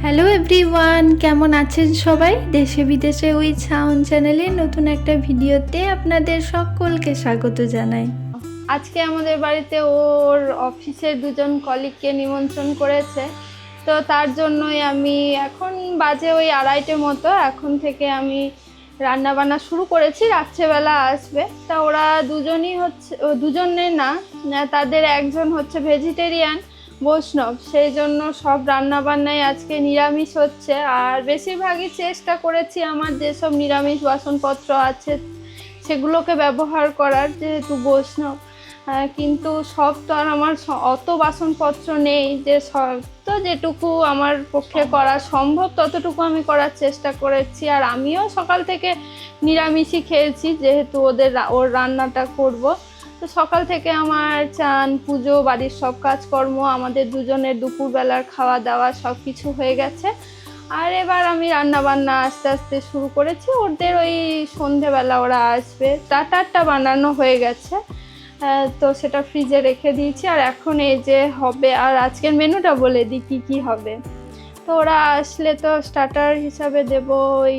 Hello everyone, কেমন আছেন সবাই? দেশে বিদেশে ওই ছাউন চ্যানেলে নতুন একটা ভিডিওতে আপনাদের সকলকে স্বাগত জানাই। আজকে আমাদের বাড়িতে ওর অফিসের দুজন কলিগকে নিমন্ত্রণ করেছে, তো তার জন্যই আমি এখন বাজে ওই 2:30 মতো, এখন থেকে আমি রান্না বান্না শুরু করেছি। রাত্রেবেলা আসবে, তা ওরা দুজনই হচ্ছে, দুজনে না, তাদের একজন হচ্ছে ভেজিটেরিয়ান বৈষ্ণব, সেই জন্য সব রান্না বান্নাই আজকে নিরামিষ হচ্ছে। আর বেশিরভাগই চেষ্টা করেছি আমার যেসব নিরামিষ বাসনপত্র আছে সেগুলোকে ব্যবহার করার, যেহেতু বৈষ্ণব। কিন্তু সব তো আর আমার অত বাসনপত্র নেই যে সব, তো যেটুকু আমার পক্ষে করা সম্ভব ততটুকু আমি করার চেষ্টা করেছি। আর আমিও সকাল থেকে নিরামিষই খেয়েছি, যেহেতু ওর রান্নাটা করব। তো সকাল থেকে আমার চান, পুজো, বাড়ির সব কাজকর্ম, আমাদের দুজনের দুপুরবেলার খাওয়া দাওয়া সব কিছু হয়ে গেছে। আর এবার আমি রান্না বান্না আস্তে আস্তে শুরু করেছি। ওদের ওই সন্ধেবেলা ওরা আসবে, স্টার্টারটা বানানো হয়ে গেছে, তো সেটা ফ্রিজে রেখে দিয়েছি। আর এখন এই যে হবে, আর আজকের মেনুটা বলে দিই কী কী হবে। তো ওরা আসলে তো স্টার্টার হিসাবে দেব ওই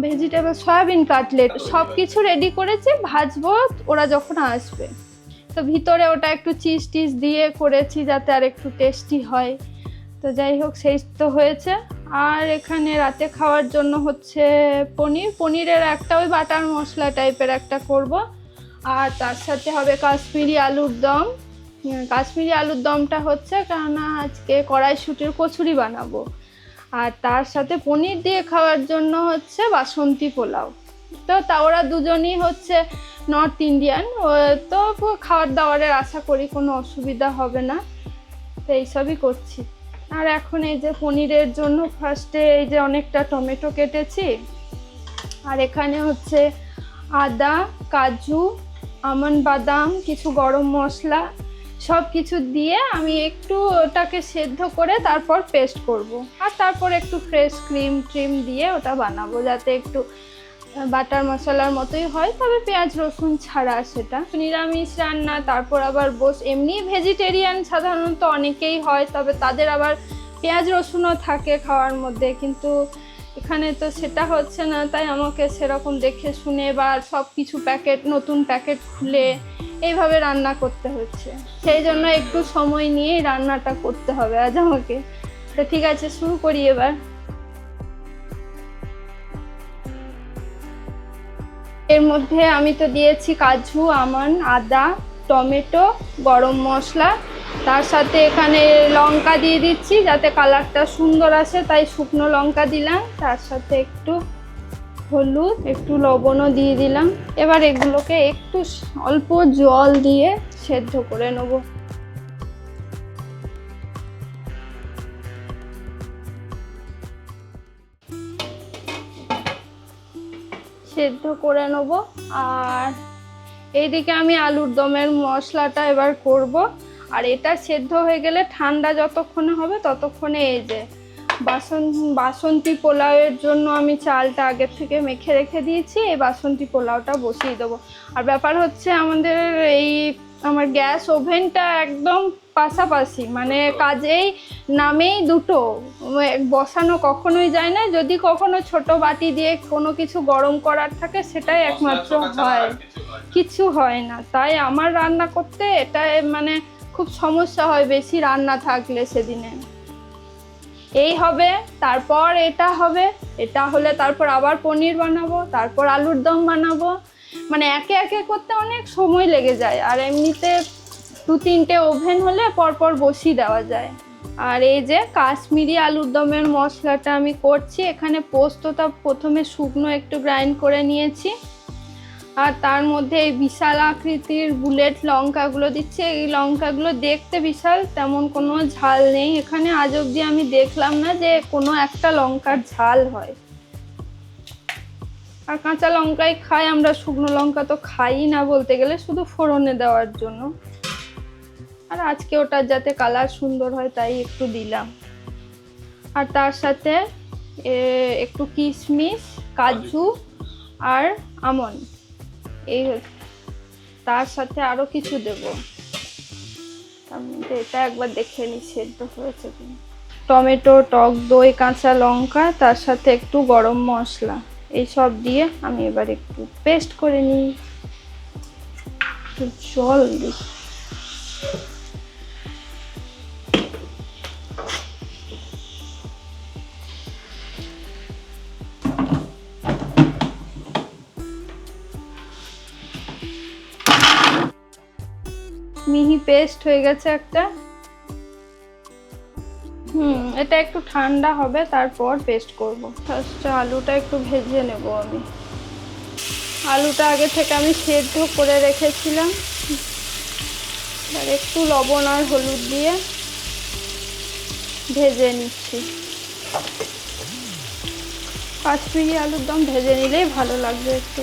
ভেজিটেবল সয়াবিন কাটলেট, সব কিছু রেডি করেছি, ভাজবো ওরা যখন আসবে। তো ভিতরে ওটা একটু চিজ টিজ দিয়ে করেছি যাতে আর একটু টেস্টি হয়। তো যাই হোক, সেই তো হয়েছে। আর এখানে রাতে খাওয়ার জন্য হচ্ছে পনিরের একটা ওই বাটার মশলা টাইপের একটা করব। আর তার সাথে হবে কাশ্মীরি আলুর দম। কাশ্মীরি আলুর দমটা হচ্ছে কেননা আজকে কড়াইশুঁটির কচুরি বানাবো। আর তার সাথে পনির দিয়ে খাওয়ার জন্য হচ্ছে বাসন্তী পোলাও। তো তা ওরা দুজনই হচ্ছে নর্থ ইন্ডিয়ান, তো খাওয়ার দাওয়ারের আশা করি কোনো অসুবিধা হবে না। তো এইসবই করছি। আর এখন এই যে পনিরের জন্য ফার্স্টে এই যে অনেকটা টমেটো কেটেছি, আর এখানে হচ্ছে আদা, কাজু, আমন্ড, বাদাম, কিছু গরম মশলা সব কিছু দিয়ে আমি একটু ওটাকে সেদ্ধ করে তারপর পেস্ট করব। আর তারপর একটু ফ্রেশ ক্রিম দিয়ে ওটা বানাবো, যাতে একটু বাটার মশলার মতোই হয়, তবে পেঁয়াজ রসুন ছাড়া। সেটা নিরামিষ রান্না, তারপর আবার এমনি ভেজিটেরিয়ান সাধারণত অনেকেই হয়, তবে তাদের আবার পেঁয়াজ রসুনও থাকে খাওয়ার মধ্যে, কিন্তু এখানে তো সেটা হচ্ছে না। তাই আমাকে সেরকম দেখে শুনে বা সব কিছু নতুন প্যাকেট খুলে এইভাবে রান্না করতে হচ্ছে, সেই জন্য একটু সময় নিয়েই রান্নাটা করতে হবে আজ আমাকে। তো ঠিক আছে, শুরু করি এবার। এর মধ্যে আমি তো দিয়েছি কাজু, আমন্ড, আদা, টমেটো, গরম মশলা, তার সাথে এখানে লঙ্কা দিয়ে দিচ্ছি যাতে কালারটা সুন্দর আসে, তাই শুকনো লঙ্কা দিলাম। তার সাথে একটু হলুদ, একটু লবণও দিয়ে দিলাম। এবার এগুলোকে একটু অল্প জল দিয়ে সেদ্ধ করে নেব। সেদ্ধ করে নেব। আর এইদিকে আমি আলুর দমের মশলাটা এবার করব। আর এটা সেদ্ধ হয়ে গেলে ঠান্ডা যতক্ষণে হবে ততক্ষণে এই যে বাসন্তী পোলাওয়ের জন্য আমি চালটা আগের থেকে মেখে রেখে দিয়েছি, এই বাসন্তী পোলাওটা বসিয়ে দেবো। আর ব্যাপার হচ্ছে আমাদের আমার গ্যাস ওভেনটা একদম পাশাপাশি, মানে কাজেই নামেই দুটো, বসানো কখনোই যায় না। যদি কখনো ছোট বাটি দিয়ে কোনো কিছু গরম করার থাকে সেটাই একমাত্র হয়, কিছু হয় না। তাই আমার রান্না করতে এটা মানে খুব সমস্যা হয় বেশি রান্না থাকলে। সেদিনে এই হবে, তারপর এটা হবে, এটা হলে তারপর আবার পনির বানাবো, তারপর আলুর দম বানাবো, মানে একে একে করতে অনেক সময় লেগে যায়। আর এমনিতে 2-3টে ওভেন হলে পরপর বসিয়ে দেওয়া যায়। আর এই যে কাশ্মীরি আলুর দমের মশলাটা আমি করছি, এখানে পোস্তটা প্রথমে শুকনো একটু গ্রাইন্ড করে নিয়েছি। আর তার মধ্যে এই বিশাল আকৃতির বুলেট লঙ্কাগুলো দিচ্ছে। এই লঙ্কাগুলো দেখতে বিশাল, তেমন কোনো ঝাল নেই এখানে। আজ অবধি আমি দেখলাম না যে কোনো একটা লঙ্কার ঝাল হয়। আর কাঁচা লঙ্কাই খাই আমরা, শুকনো লঙ্কা তো খাই না বলতে গেলে, শুধু ফোড়নে দেওয়ার জন্য। আর আজকে ওটার যাতে কালার সুন্দর হয় তাই একটু দিলাম। আর তার সাথে একটু কিশমিশ, কাজু আর আমন্ড, এই তার সাথে আরো কিছু দেব। তার মধ্যে এটা একবার দেখে নি সেদ্ধ হয়েছে কিনা। টমেটো, টক দই, কাঁচা লঙ্কা, তার সাথে একটু গরম মশলা, এই সব দিয়ে আমি এবার একটু পেস্ট করে নিই। একটু জল দিই। মিহি পেস্ট হয়ে গেছে একটা। এটা একটু ঠান্ডা হবে, তারপর পেস্ট করব। ফার্স্টে আলুটা একটু ভেজে নেব আমি। আলুটা আগে থেকে আমি সেদ্ধ করে রেখেছিলাম। আর একটু লবণ আর হলুদ দিয়ে ভেজে নিচ্ছি। কাশ্মীরি আলুর দম ভেজে নিলেই ভালো লাগবে একটু।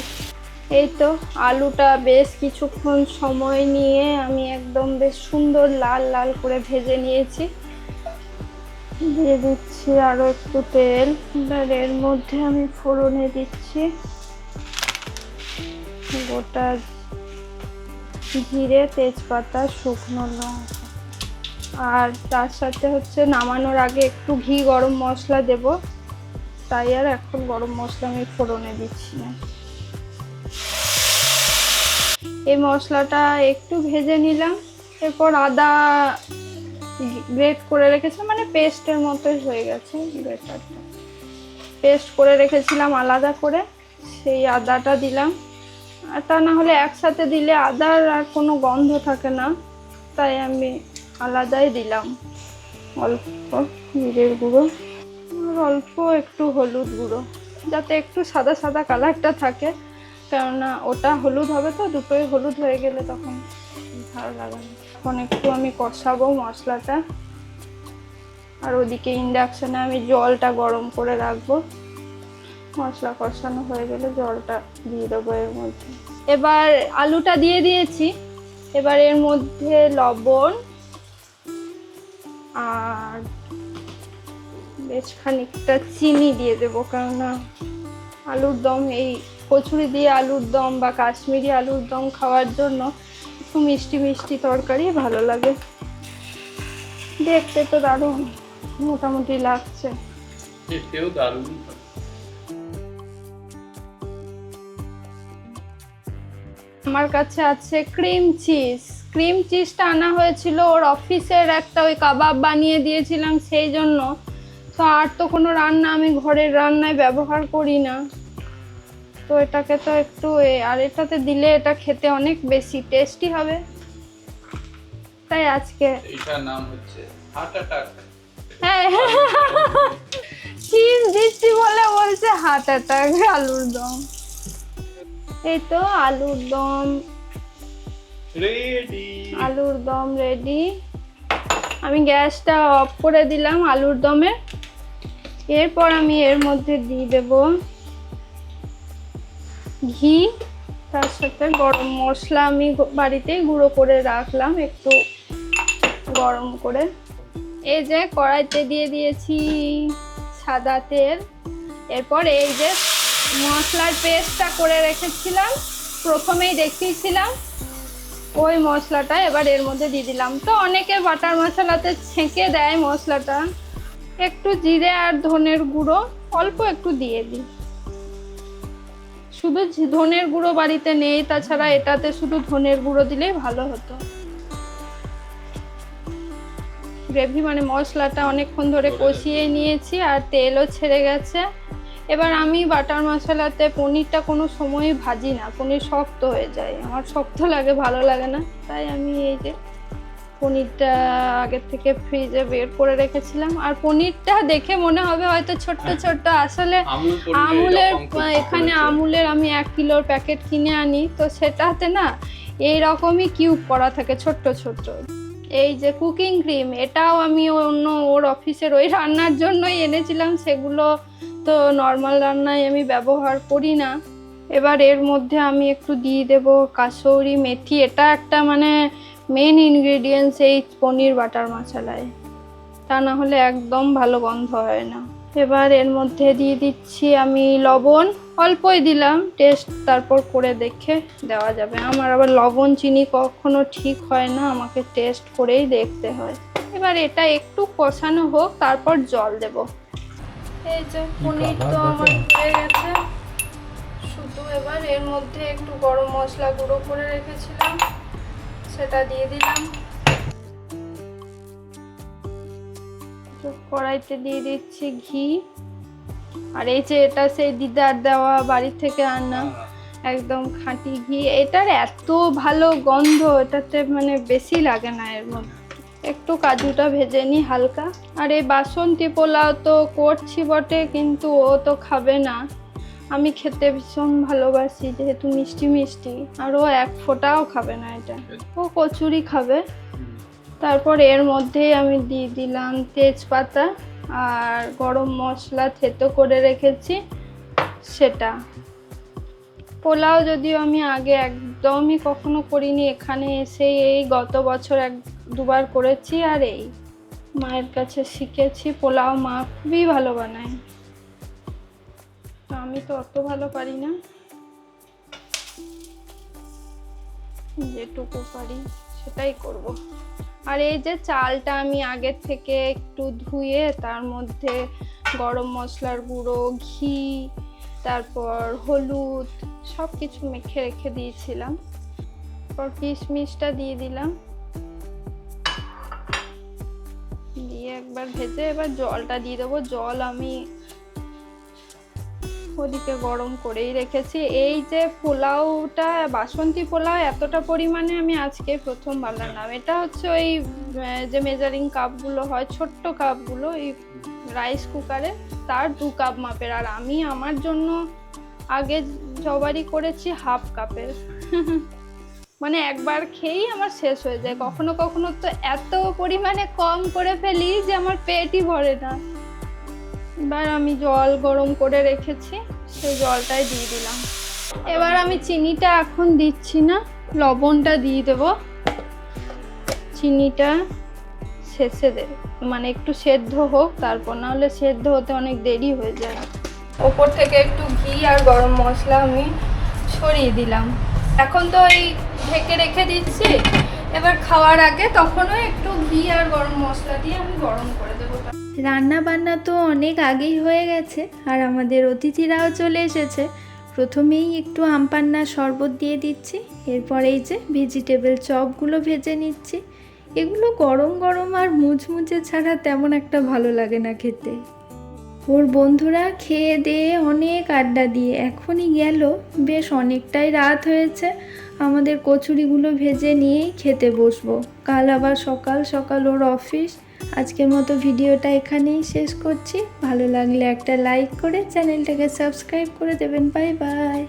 এই তো আলুটা বেশ কিছুক্ষণ সময় নিয়ে আমি একদম বেশ সুন্দর লাল লাল করে ভেজে নিয়েছি। দিয়ে দিচ্ছি আরো একটু তেল। এবার এর মধ্যে আমি ফোড়নে দিচ্ছি গোটা জিরে, তেজপাতা, শুকনো লঙ্কা, আর তার সাথে হচ্ছে নামানোর আগে একটু ঘি গরম মশলা দেব, তাই আর এখন গরম মশলা আমি ফোড়নে দিচ্ছি না। এই মশলাটা একটু ভেজে নিলাম। এরপর আদা গ্রেট করে রেখেছিলাম, মানে পেস্টের মতোই হয়ে গেছে। গ্রেটারটা পেস্ট করে রেখেছিলাম আলাদা করে, সেই আদাটা দিলাম। আর তা না হলে একসাথে দিলে আদার আর কোনো গন্ধ থাকে না, তাই আমি আলাদাই দিলাম। অল্প জিরের গুঁড়ো আর অল্প একটু হলুদ গুঁড়ো, যাতে একটু সাদা সাদা কালারটা থাকে, কেননা ওটা হলুদ হবে তো, দুটোই হলুদ হয়ে গেলে তখন ভালো লাগে না। এখন একটু আমি কষাবো মশলাটা, আর ওদিকে ইন্ডাকশনে আমি জলটা গরম করে রাখবো। মশলা কষানো হয়ে গেলে জলটা দিয়ে দেবো এর মধ্যে। এবার আলুটা দিয়ে দিয়েছি। এবার এর মধ্যে লবণ আর বেশ খানিকটা চিনি দিয়ে দেবো, কেননা আলুর দম, এই কচুরি দিয়ে আলুর দম বা কাশ্মীরি আলুর দম খাওয়ার জন্য একটু মিষ্টি মিষ্টি তরকারি ভালো লাগে। দেখতে তো দারুণ মোটামুটি লাগছে। আমার কাছে আছে ক্রিম চিজ। ক্রিম চিজটা আনা হয়েছিল ওর অফিসের একটা, ওই কাবাব বানিয়ে দিয়েছিলাম সেই জন্য। তো আর তো কোনো রান্না আমি ঘরের রান্নায় ব্যবহার করি না, তো এটাকে তো একটু আর এটাতে দিলে এটা খেতে অনেক বেশি টেস্টি হবে, তাই আজকে এটার নাম হচ্ছে হার্ট অ্যাটাক। হ্যাঁ, চিজ দিচ্ছি বলে বলছে হার্ট অ্যাটাক। আলুর দম, এই তো আলুর দম রেডি। আলুর দম রেডি। আমি গ্যাসটা অফ করে দিলাম আলুর দমে। এরপর আমি এর মধ্যে দিয়ে দেব ঘি, তার সাথে গরম মশলা আমি বাড়িতেই গুঁড়ো করে রাখলাম একটু গরম করে। এই যে কড়াইতে দিয়ে দিয়েছি সাদা তেল। এরপর এই যে মশলার পেস্টটা করে রেখেছিলাম, প্রথমেই দেখিয়েছিলাম, ওই মশলাটা এবার এর মধ্যে দিয়ে দিলাম। তো অনেকে বাটার মশলাতে ছেঁকে দেয় মশলাটা, একটু জিরে আর ধনের গুঁড়ো অল্প একটু দিয়ে দিই। শুধু ধনের গুঁড়ো বাড়িতে নেই, তাছাড়া এটাতে শুধু ধনের গুঁড়ো দিলেই ভালো হতো। গ্রেভি মানে মশলাটা অনেকক্ষণ ধরে কষিয়ে নিয়েছি আর তেলও ছেড়ে গেছে। এবার আমি বাটার মশলাতে পনিরটা কোনো সময়ই ভাজি না, পনির শক্ত হয়ে যায়, আমার শক্ত লাগে, ভালো লাগে না। তাই আমি এই যে পনিরটা আগের থেকে ফ্রিজে বের করে রেখেছিলাম। আর পনিরটা দেখে মনে হবে হয়তো ছোট্ট ছোট্ট, আসলে আমুলের, এখানে আমুলের আমি 1 কিলোর প্যাকেট কিনে আনি, তো সেটাতে না এইরকমই কিউব করা থাকে ছোট্ট ছোট্ট। এই যে কুকিং ক্রিম, এটাও আমি অন্য ওর অফিসের ওই রান্নার জন্যই এনেছিলাম, সেগুলো তো নর্মাল রান্নায় আমি ব্যবহার করি না। এবার এর মধ্যে আমি একটু দিয়ে দেব কাসৌরি মেথি। এটা একটা মানে মেন ইনগ্রেডিয়েন্টস এই পনির বাটার মশলায়, তা না হলে একদম ভালো গন্ধ হয় না। এবার এর মধ্যে দিয়ে দিচ্ছি আমি লবণ, অল্পই দিলাম, টেস্ট তারপর করে দেখে দেওয়া যাবে। আমার আবার লবণ চিনি কখনো ঠিক হয় না, আমাকে টেস্ট করেই দেখতে হয়। এবার এটা একটু কষানো হোক, তারপর জল দেব। এই যে পনির তো আমার হয়ে গেছে, শুধু এবার এর মধ্যে একটু গরম মশলা গুঁড়ো করে রেখেছিলাম সেটা দিয়ে দিলাম। কড়াইতে দিয়ে দিচ্ছি ঘি। আর এই যে এটা সেই দিদার দেওয়া বাড়ি থেকে আনা একদম খাঁটি ঘি, এটার এত ভালো গন্ধ, এটাতে মানে বেশি লাগে না। এর মধ্যে একটু কাজুটা ভেজে নিই হালকা। আর এই বাসন্তী পোলাও তো করছি বটে, কিন্তু ও তো খাবে না। আমি খেতে ভীষণ ভালোবাসি, যেহেতু মিষ্টি মিষ্টি, আর ও এক ফোঁটাও খাবে না এটা, ও কচুরি খাবে। তারপর এর মধ্যে আমি দিয়ে দিলাম তেজপাতা আর গরম মশলা থেতো করে রেখেছি সেটা। পোলাও যদিও আমি আগে একদমই কখনো করিনি, এখানে এসে এই গত বছর দুবার করেছি। আর এই মায়ের কাছে শিখেছি পোলাও, মা খুবই ভালো বানায়, তো আমি তো অত ভালো পারি না, যেটুকু পারি সেটাই করব। আর এই যে চালটা আমি আগের থেকে একটু ধুয়ে তার মধ্যে গরম মশলার গুঁড়ো, ঘি, তারপর হলুদ সব কিছু মেখে রেখে দিয়েছিলাম। তারপর কিশমিশটা দিয়ে দিলাম, দিয়ে একবার ভেজে এবার জলটা দিয়ে দেবো। জল আমি ওদিকে গরম করেই রেখেছি। এই যে পোলাওটা, বাসন্তী পোলাও এতটা পরিমাণে আমি আজকে প্রথম বানালাম। এটা হচ্ছে ওই যে মেজারিং কাপগুলো হয়, ছোট্ট কাপগুলো, এই রাইস কুকারে, তার 2 কাপ মাপের। আর আমি আমার জন্য আগে যবারই করেছি হাফ কাপের। মানে একবার খেয়েই আমার শেষ হয়ে যায়। কখনো কখনো তো এত পরিমাণে কম করে ফেলি যে আমার পেটই ভরে না। এবার আমি জল গরম করে রেখেছি, সেই জলটাই দিয়ে দিলাম। এবার আমি চিনিটা এখন দিচ্ছি না, লবণটা দিয়ে দেব। চিনিটা শেষে দেব, মানে একটু সেদ্ধ হোক তারপর, না হলে সেদ্ধ হতে অনেক দেরি হয়ে যায়। ওপর থেকে একটু ঘি আর গরম মশলা আমি ছড়িয়ে দিলাম। এখন তো এই ঢেকে রেখে দিচ্ছি, এবার খাওয়ার আগে তখনও একটু ঘি আর গরম মশলা দিয়ে আমি গরম করে দেবো। রান্না বান্না তো অনেক আগেই হয়ে গেছে, আর আমাদের অতিথিরাও চলে এসেছে। প্রথমেই একটু আমপান্নার শরবত দিয়ে দিচ্ছি, এরপর এই যে ভেজিটেবল চপগুলো ভেজে নিচ্ছি। এগুলো গরম গরম আর মুচমুচে ছাড়া তেমন একটা ভালো লাগে না খেতে। ওর বন্ধুরা খেয়ে দিয়ে অনেক আড্ডা দিয়ে এখনই গেল, বেশ অনেকটাই রাত হয়েছে। আমাদের কচুরিগুলো ভেজে নিয়েই খেতে বসবো, কাল আবার সকাল সকাল ওর অফিস। আজকের মতো ভিডিওটা এখানেই শেষ করছি। ভালো লাগলে একটা লাইক করে চ্যানেলটাকে সাবস্ক্রাইব করে দেবেন। Bye bye.